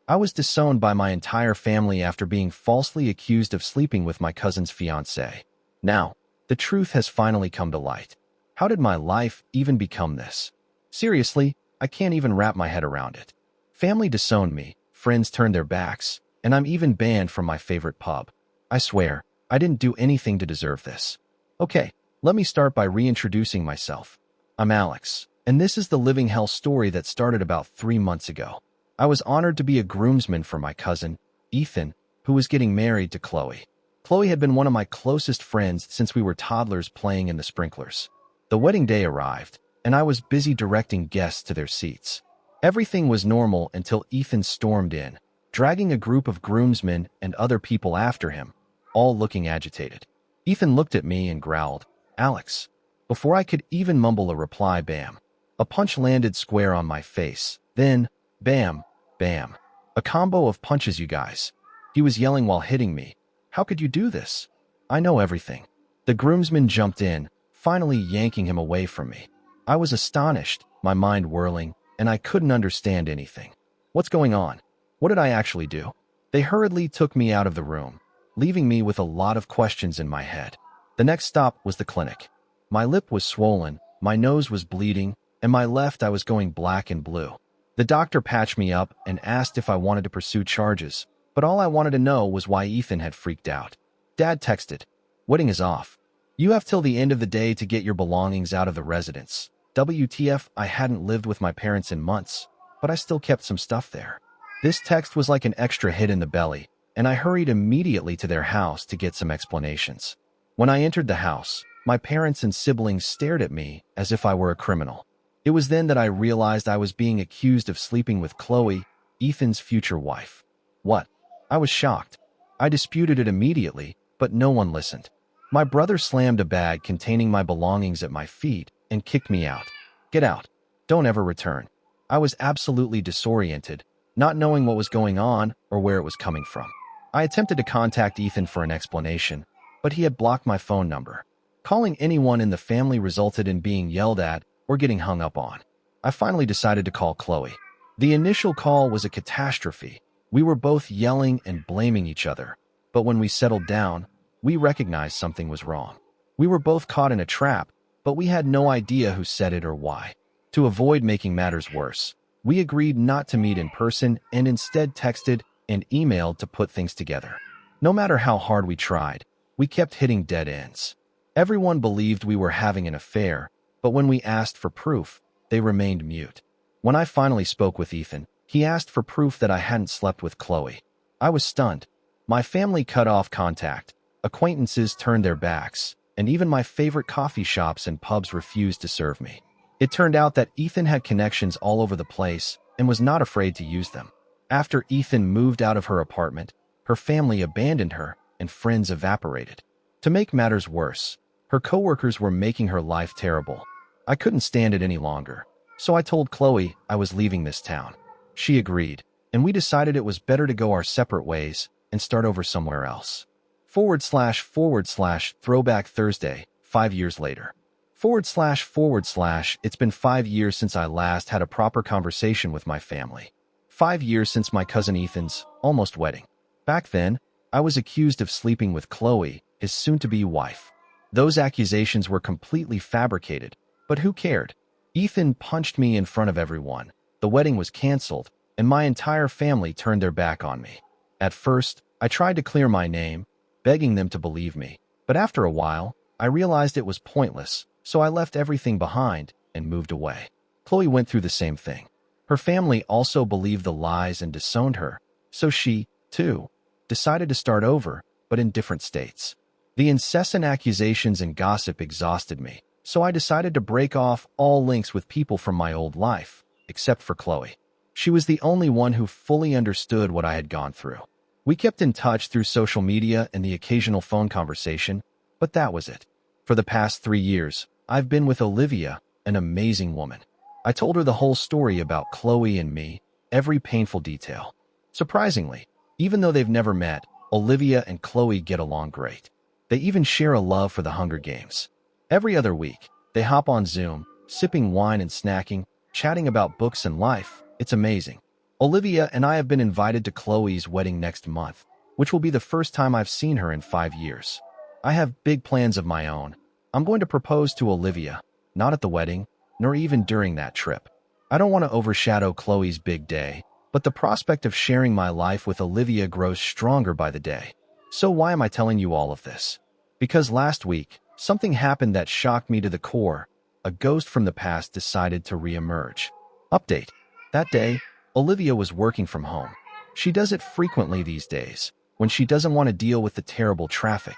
I was disowned by my entire family after being falsely accused of sleeping with my cousin's fiancée. Now, the truth has finally come to light. How did my life even become this? Seriously, I can't even wrap my head around it. Family disowned me, friends turned their backs, and I'm even banned from my favorite pub. I swear, I didn't do anything to deserve this. Okay, let me start by reintroducing myself. I'm Alex, and this is the living hell story that started about 3 months ago. I was honored to be a groomsman for my cousin, Ethan, who was getting married to Chloe. Chloe had been one of my closest friends since we were toddlers playing in the sprinklers. The wedding day arrived, and I was busy directing guests to their seats. Everything was normal until Ethan stormed in, dragging a group of groomsmen and other people after him, all looking agitated. Ethan looked at me and growled, "Alex." Before I could even mumble a reply, bam. A punch landed square on my face. Then, bam, bam. A combo of punches, you guys. He was yelling while hitting me. "How could you do this?" "I know everything." The groomsmen jumped in, finally yanking him away from me. I was astonished, my mind whirling, and I couldn't understand anything. What's going on? What did I actually do? They hurriedly took me out of the room, leaving me with a lot of questions in my head. The next stop was the clinic. My lip was swollen, my nose was bleeding, and my left eye was going black and blue. The doctor patched me up and asked if I wanted to pursue charges, but all I wanted to know was why Ethan had freaked out. Dad texted, "Wedding is off. You have till the end of the day to get your belongings out of the residence." WTF, I hadn't lived with my parents in months, but I still kept some stuff there. This text was like an extra hit in the belly, and I hurried immediately to their house to get some explanations. When I entered the house, my parents and siblings stared at me as if I were a criminal. It was then that I realized I was being accused of sleeping with Chloe, Ethan's future wife. What? I was shocked. I disputed it immediately, but no one listened. My brother slammed a bag containing my belongings at my feet and kicked me out. "Get out. Don't ever return." I was absolutely disoriented, not knowing what was going on or where it was coming from. I attempted to contact Ethan for an explanation, but he had blocked my phone number. Calling anyone in the family resulted in being yelled at or getting hung up on. I finally decided to call Chloe. The initial call was a catastrophe. We were both yelling and blaming each other, but when we settled down, we recognized something was wrong. We were both caught in a trap, but we had no idea who said it or why. To avoid making matters worse, we agreed not to meet in person and instead texted and emailed to put things together. No matter how hard we tried, we kept hitting dead ends. Everyone believed we were having an affair, but when we asked for proof, they remained mute. When I finally spoke with Ethan, he asked for proof that I hadn't slept with Chloe. I was stunned. My family cut off contact, acquaintances turned their backs, and even my favorite coffee shops and pubs refused to serve me. It turned out that Ethan had connections all over the place and was not afraid to use them. After Ethan moved out of her apartment, her family abandoned her and friends evaporated. To make matters worse, her coworkers were making her life terrible. I couldn't stand it any longer, so I told Chloe I was leaving this town. She agreed, and we decided it was better to go our separate ways and start over somewhere else. / Throwback Thursday, 5 years later. / It's been 5 years since I last had a proper conversation with my family. 5 years since my cousin Ethan's almost wedding. Back then, I was accused of sleeping with Chloe, his soon-to-be wife. Those accusations were completely fabricated, but who cared? Ethan punched me in front of everyone. The wedding was canceled, and my entire family turned their back on me. At first, I tried to clear my name, begging them to believe me. But after a while, I realized it was pointless, so I left everything behind and moved away. Chloe went through the same thing. Her family also believed the lies and disowned her, so she, too, decided to start over, but in different states. The incessant accusations and gossip exhausted me, so I decided to break off all links with people from my old life, except for Chloe. She was the only one who fully understood what I had gone through. We kept in touch through social media and the occasional phone conversation, but that was it. For the past 3 years, I've been with Olivia, an amazing woman. I told her the whole story about Chloe and me, every painful detail. Surprisingly, even though they've never met, Olivia and Chloe get along great. They even share a love for the Hunger Games. Every other week, they hop on Zoom, sipping wine and snacking, chatting about books and life. It's amazing. Olivia and I have been invited to Chloe's wedding next month, which will be the first time I've seen her in 5 years. I have big plans of my own. I'm going to propose to Olivia, not at the wedding, nor even during that trip. I don't want to overshadow Chloe's big day, but the prospect of sharing my life with Olivia grows stronger by the day. So why am I telling you all of this? Because last week, something happened that shocked me to the core. A ghost from the past decided to re-emerge. Update. That day, Olivia was working from home. She does it frequently these days, when she doesn't want to deal with the terrible traffic.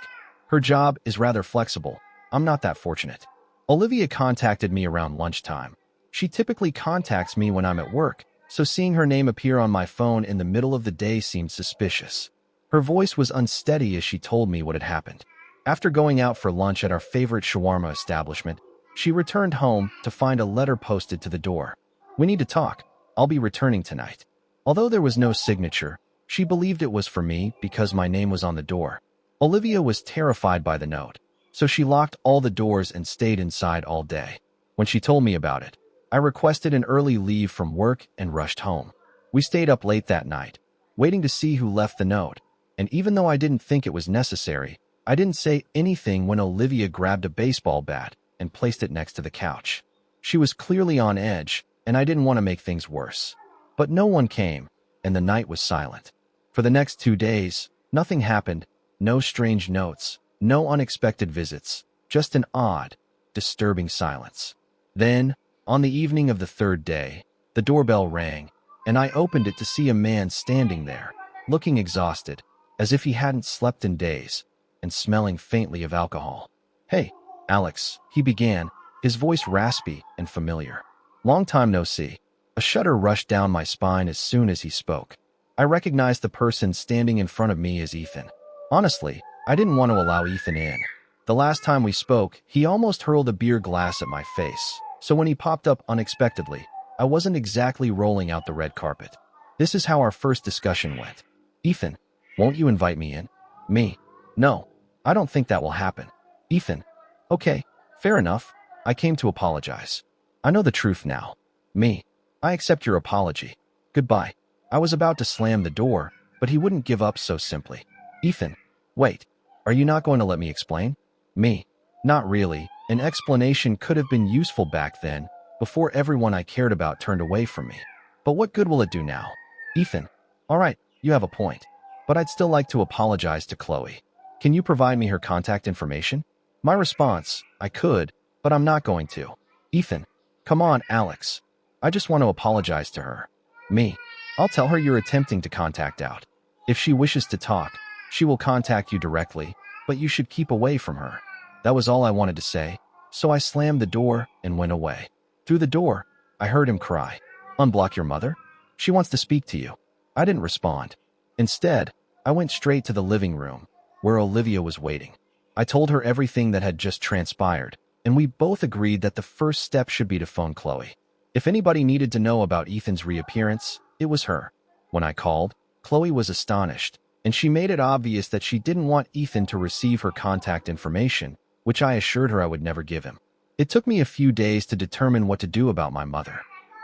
Her job is rather flexible. I'm not that fortunate. Olivia contacted me around lunchtime. She typically contacts me when I'm at work, so seeing her name appear on my phone in the middle of the day seemed suspicious. Her voice was unsteady as she told me what had happened. After going out for lunch at our favorite shawarma establishment, she returned home to find a letter posted to the door. "We need to talk. I'll be returning tonight." Although there was no signature, she believed it was for me because my name was on the door. Olivia was terrified by the note, so she locked all the doors and stayed inside all day. When she told me about it, I requested an early leave from work and rushed home. We stayed up late that night, waiting to see who left the note, and even though I didn't think it was necessary, I didn't say anything when Olivia grabbed a baseball bat and placed it next to the couch. She was clearly on edge, and I didn't want to make things worse. But no one came, and the night was silent. For the next 2 days, nothing happened, no strange notes, no unexpected visits, just an odd, disturbing silence. Then, on the evening of the 3rd day, the doorbell rang, and I opened it to see a man standing there, looking exhausted, as if he hadn't slept in days, and smelling faintly of alcohol. "Hey, Alex," he began, his voice raspy and familiar. "Long time no see." A shudder rushed down my spine as soon as he spoke. I recognized the person standing in front of me as Ethan. Honestly, I didn't want to allow Ethan in. The last time we spoke, he almost hurled a beer glass at my face, so when he popped up unexpectedly, I wasn't exactly rolling out the red carpet. This is how our first discussion went. "Ethan, won't you invite me in?" Me. "No, I don't think that will happen." Ethan. "Okay, fair enough. I came to apologize. I know the truth now." Me. "I accept your apology. Goodbye." I was about to slam the door, but he wouldn't give up so simply. "Ethan, wait. Are you not going to let me explain?" Me. "Not really. An explanation could have been useful back then, before everyone I cared about turned away from me. But what good will it do now?" Ethan. "All right, you have a point. But I'd still like to apologize to Chloe. Can you provide me her contact information?" My response, "I could, but I'm not going to." Ethan. "Come on, Alex. I just want to apologize to her." Me. "I'll tell her you're attempting to contact out. If she wishes to talk, she will contact you directly, but you should keep away from her." That was all I wanted to say, so I slammed the door and went away. Through the door, I heard him cry, "Unblock your mother? She wants to speak to you." I didn't respond. Instead, I went straight to the living room, where Olivia was waiting. I told her everything that had just transpired, and we both agreed that the first step should be to phone Chloe. If anybody needed to know about Ethan's reappearance, it was her. When I called, Chloe was astonished, and she made it obvious that she didn't want Ethan to receive her contact information, which I assured her I would never give him. It took me a few days to determine what to do about my mother.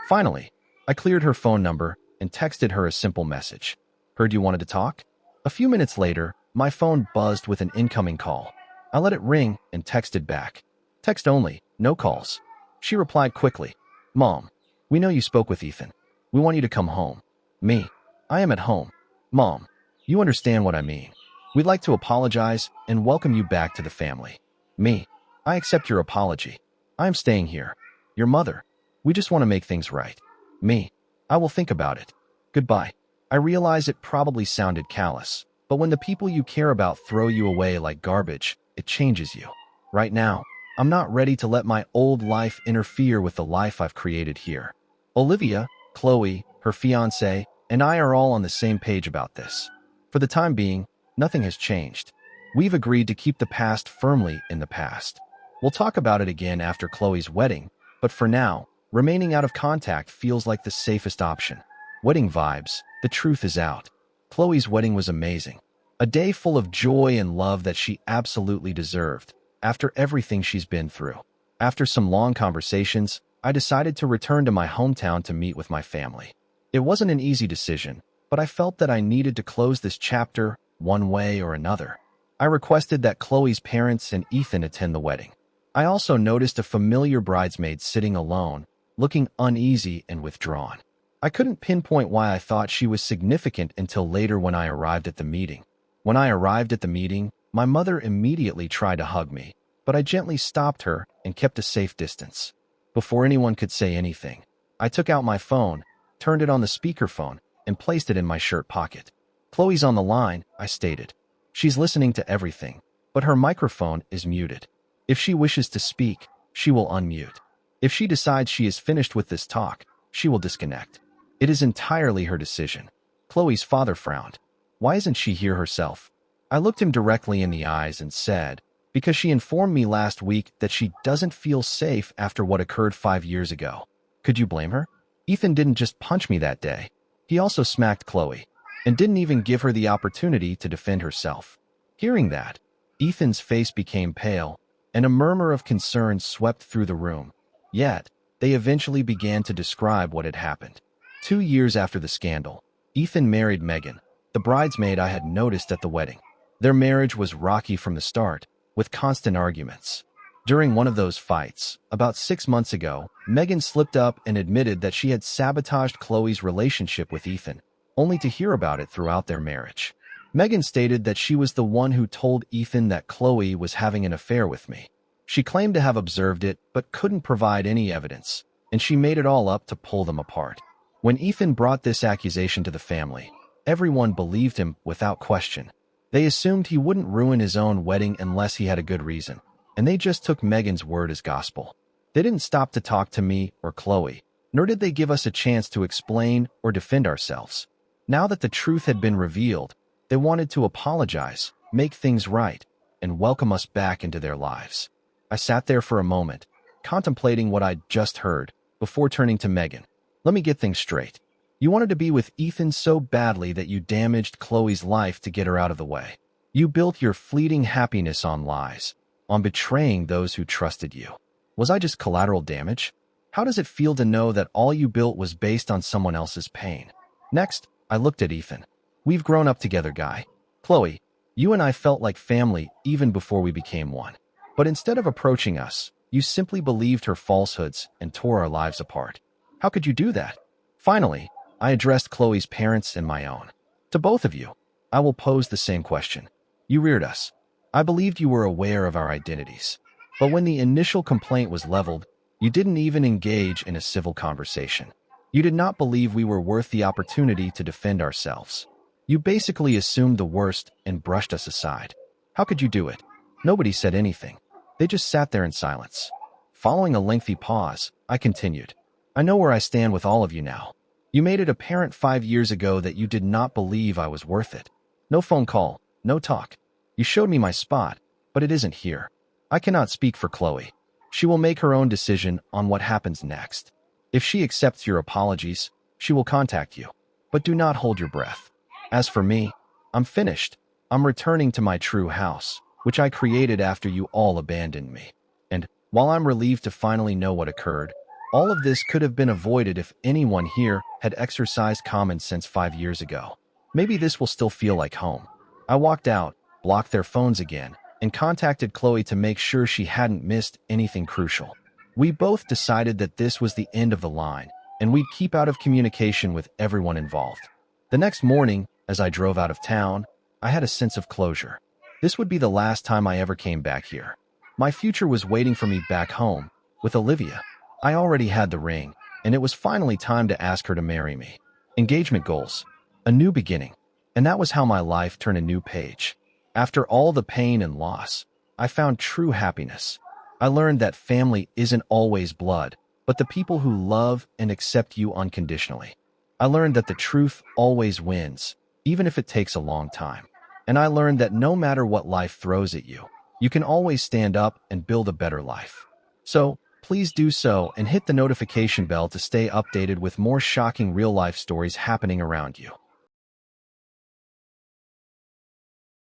Finally, I cleared her phone number and texted her a simple message. "Heard you wanted to talk?" A few minutes later, my phone buzzed with an incoming call. I let it ring and texted back. "Text only, no calls." She replied quickly, "Mom, we know you spoke with Ethan. We want you to come home." Me. "I am at home. Mom, you understand what I mean. We'd like to apologize and welcome you back to the family." Me. "I accept your apology. I am staying here. Your mother. We just want to make things right." Me. "I will think about it. Goodbye." I realize it probably sounded callous, but when the people you care about throw you away like garbage, it changes you. Right now, I'm not ready to let my old life interfere with the life I've created here. Olivia, Chloe, her fiancé, and I are all on the same page about this. For the time being, nothing has changed. We've agreed to keep the past firmly in the past. We'll talk about it again after Chloe's wedding, but for now, remaining out of contact feels like the safest option. Wedding vibes, the truth is out. Chloe's wedding was amazing. A day full of joy and love that she absolutely deserved, after everything she's been through. After some long conversations, I decided to return to my hometown to meet with my family. It wasn't an easy decision, but I felt that I needed to close this chapter one way or another. I requested that Chloe's parents and Ethan attend the wedding. I also noticed a familiar bridesmaid sitting alone, looking uneasy and withdrawn. I couldn't pinpoint why I thought she was significant until later when I arrived at the meeting. When I arrived at the meeting, my mother immediately tried to hug me, but I gently stopped her and kept a safe distance. Before anyone could say anything, I took out my phone, turned it on the speakerphone, and placed it in my shirt pocket. "Chloe's on the line," I stated. "She's listening to everything, but her microphone is muted. If she wishes to speak, she will unmute. If she decides she is finished with this talk, she will disconnect. It is entirely her decision." Chloe's father frowned. "Why isn't she here herself?" I looked him directly in the eyes and said, "Because she informed me last week that she doesn't feel safe after what occurred 5 years ago." Could you blame her? Ethan didn't just punch me that day. He also smacked Chloe, and didn't even give her the opportunity to defend herself. Hearing that, Ethan's face became pale, and a murmur of concern swept through the room. Yet, they eventually began to describe what had happened. 2 years after the scandal, Ethan married Megan, the bridesmaid I had noticed at the wedding. Their marriage was rocky from the start, with constant arguments. During one of those fights, about 6 months ago, Megan slipped up and admitted that she had sabotaged Chloe's relationship with Ethan, only to hear about it throughout their marriage. Megan stated that she was the one who told Ethan that Chloe was having an affair with me. She claimed to have observed it, but couldn't provide any evidence, and she made it all up to pull them apart. When Ethan brought this accusation to the family, everyone believed him without question. They assumed he wouldn't ruin his own wedding unless he had a good reason, and they just took Megan's word as gospel. They didn't stop to talk to me or Chloe, nor did they give us a chance to explain or defend ourselves. Now that the truth had been revealed, they wanted to apologize, make things right, and welcome us back into their lives. I sat there for a moment, contemplating what I'd just heard, before turning to Megan. "Let me get things straight. You wanted to be with Ethan so badly that you damaged Chloe's life to get her out of the way. You built your fleeting happiness on lies, on betraying those who trusted you. Was I just collateral damage? How does it feel to know that all you built was based on someone else's pain?" Next, I looked at Ethan. "We've grown up together, Guy. Chloe, you and I felt like family even before we became one. But instead of approaching us, you simply believed her falsehoods and tore our lives apart. How could you do that?" Finally, I addressed Chloe's parents and my own. "To both of you, I will pose the same question. You reared us. I believed you were aware of our identities. But when the initial complaint was leveled, you didn't even engage in a civil conversation. You did not believe we were worth the opportunity to defend ourselves. You basically assumed the worst and brushed us aside. How could you do it?" Nobody said anything. They just sat there in silence. Following a lengthy pause, I continued. "I know where I stand with all of you now. You made it apparent 5 years ago that you did not believe I was worth it. No phone call, no talk. You showed me my spot, but it isn't here. I cannot speak for Chloe. She will make her own decision on what happens next. If she accepts your apologies, she will contact you. But do not hold your breath. As for me, I'm finished. I'm returning to my true house, which I created after you all abandoned me. And while I'm relieved to finally know what occurred, all of this could have been avoided if anyone here had exercised common sense 5 years ago. Maybe this will still feel like home." I walked out, blocked their phones again, and contacted Chloe to make sure she hadn't missed anything crucial. We both decided that this was the end of the line, and we'd keep out of communication with everyone involved. The next morning, as I drove out of town, I had a sense of closure. This would be the last time I ever came back here. My future was waiting for me back home, with Olivia. I already had the ring, and it was finally time to ask her to marry me. Engagement goals, a new beginning, and that was how my life turned a new page. After all the pain and loss, I found true happiness. I learned that family isn't always blood, but the people who love and accept you unconditionally. I learned that the truth always wins, even if it takes a long time. And I learned that no matter what life throws at you, you can always stand up and build a better life. So, please do so and hit the notification bell to stay updated with more shocking real-life stories happening around you.